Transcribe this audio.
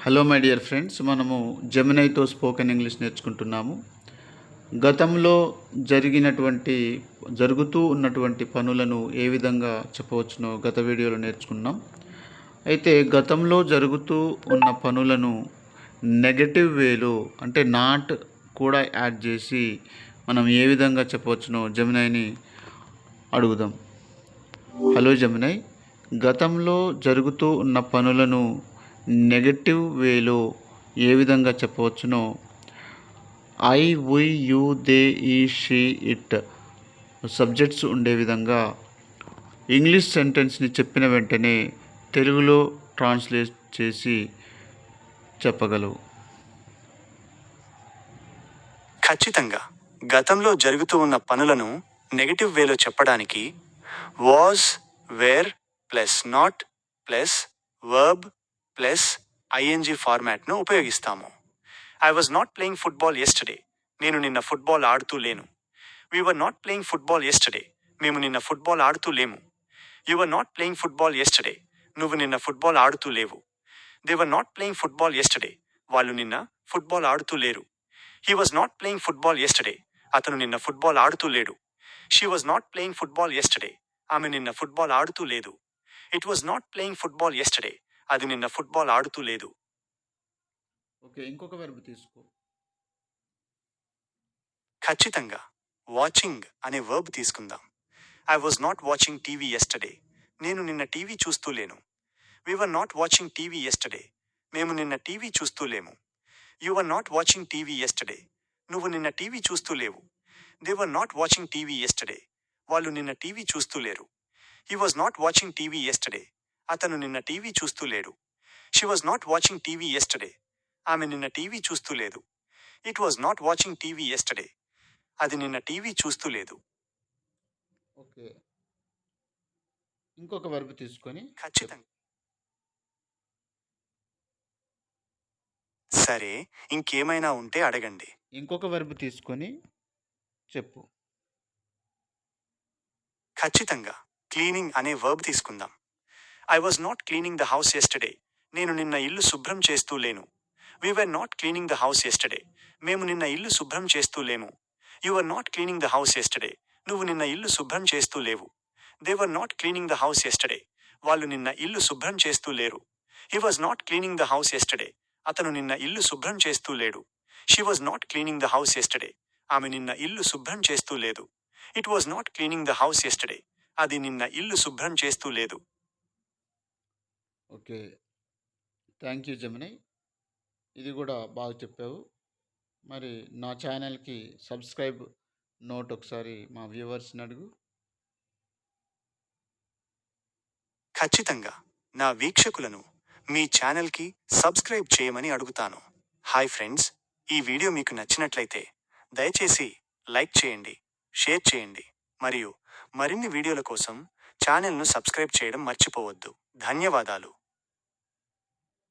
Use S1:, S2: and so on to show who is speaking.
S1: Hello my dear friends, మనము జెమినైతో spoken English నేర్చుకుంటున్నాము. గతంలో జరుగుతూ ఉన్నటువంటి పనులను ఏ విధంగా చెప్పవచ్చునో గత వీడియోలో నేర్చుకున్నాం. అయితే గతంలో జరుగుతూ ఉన్న పనులను నెగటివ్ వేలో అంటే నాట్ కూడా యాడ్ చేసి మనం ఏ విధంగా చెప్పవచ్చునో జెమినైని అడుగుదాం. హలో జెమినై, గతంలో జరుగుతూ ఉన్న పనులను నెగటివ్ వేలో ఏ విధంగా చెప్పవచ్చునో ఐ, వి, యు, దే, ఈ, షీ, ఇట్ సబ్జెక్ట్స్ ఉండే విధంగా ఇంగ్లీష్ సెంటెన్స్ని చెప్పిన వెంటనే తెలుగులో ట్రాన్స్లేట్ చేసి చెప్పగలవు.
S2: ఖచ్చితంగా గతంలో జరుగుతూ ఉన్న పనులను నెగటివ్ వేలో చెప్పడానికి was, were plus not plus verb plus ING ఫార్మాట్ను ఉపయోగిస్తాము. I was not playing football yesterday. నేను నిన్న ఫుట్బాల్ ఆడుతూ లేను. We were not playing football yesterday. మేము నిన్న ఫుట్బాల్ ఆడుతూ లేము. You were not playing football yesterday. నువ్వు నిన్న ఫుట్బాల్ ఆడుతూ లేవు. They were not playing football yesterday. వాళ్ళు నిన్న ఫుట్బాల్ ఆడుతూ లేరు. He was not playing football yesterday. అతను నిన్న ఫుట్బాల్ ఆడుతూ లేడు. She was not playing football yesterday. ఆమె నిన్న ఫుట్బాల్ ఆడుతూ లేదు. It was not playing football yesterday. అది నిన్న ఫుట్బాల్ ఆడుతూ లేదు.
S1: ఓకే, ఇంకొక వెర్బ్ తీసుకో.
S2: ఖచ్చితంగా వాచింగ్ అనే వర్బ్ తీసుకుందాం. I was not watching TV yesterday. నేను నిన్న టీవీ చూస్తూ లేను. We were not watching TV yesterday. మేము నిన్న టీవీ చూస్తూ లేము. You were not watching TV yesterday. నువ్వు నిన్న టీవీ చూస్తూ లేవు. They were not watching TV yesterday. వాళ్ళు నిన్న టీవీ చూస్తూ లేరు. He was not watching TV yesterday. అతను నిన్న టీవీ చూస్తూ లేడు. She was not watching TV yesterday. ఆమె నిన్న టీవీ చూస్తూ లేదు. It was not watching TV yesterday. అది నిన్న టీవీ చూస్తూ లేదు.
S1: ఓకే, ఇంకొక వెర్బ్ తీసుకొని
S2: ఖచ్చితంగా. సరే, ఇంకేమైనా ఉంటే అడగండి.
S1: ఇంకొక వెర్బ్ తీసుకొని చెప్పు.
S2: ఖచ్చితంగా క్లీనింగ్ అనే వర్బ్ తీసుకుందాం. I was not cleaning the house yesterday. నేను నిన్న ఇల్లు శుభ్రం చేస్తూ లేను. We were not cleaning the house yesterday. మేము నిన్న ఇల్లు శుభ్రం చేస్తూ లేము. You were not cleaning the house yesterday. నువ్వు నిన్న ఇల్లు శుభ్రం చేస్తూ లేవు. They were not cleaning the house yesterday. వాళ్ళు నిన్న ఇల్లు శుభ్రం చేస్తూ లేరు. He was not cleaning the house yesterday. అతను నిన్న ఇల్లు శుభ్రం చేస్తూ లేడు. She was not cleaning the house yesterday. ఆమె నిన్న ఇల్లు శుభ్రం చేస్తూ లేదు. It was not cleaning the house yesterday. అది నిన్న ఇల్లు శుభ్రం చేస్తూ లేదు.
S1: Okay, thank you Gemini. ఇది కూడా బాగా చెప్పావు. మరి నా ఛానల్కి సబ్స్క్రైబ్ నోట్ ఒకసారి మా వ్యూవర్స్ని అడుగు.
S2: ఖచ్చితంగా నా వీక్షకులను మీ ఛానల్కి సబ్స్క్రైబ్ చేయమని అడుగుతాను. హాయ్ ఫ్రెండ్స్, ఈ వీడియో మీకు నచ్చినట్లయితే దయచేసి లైక్ చేయండి, షేర్ చేయండి మరియు మరిన్ని వీడియోల కోసం ఛానల్ను సబ్స్క్రైబ్ చేయడం మర్చిపోవద్దు. ధన్యవాదాలు.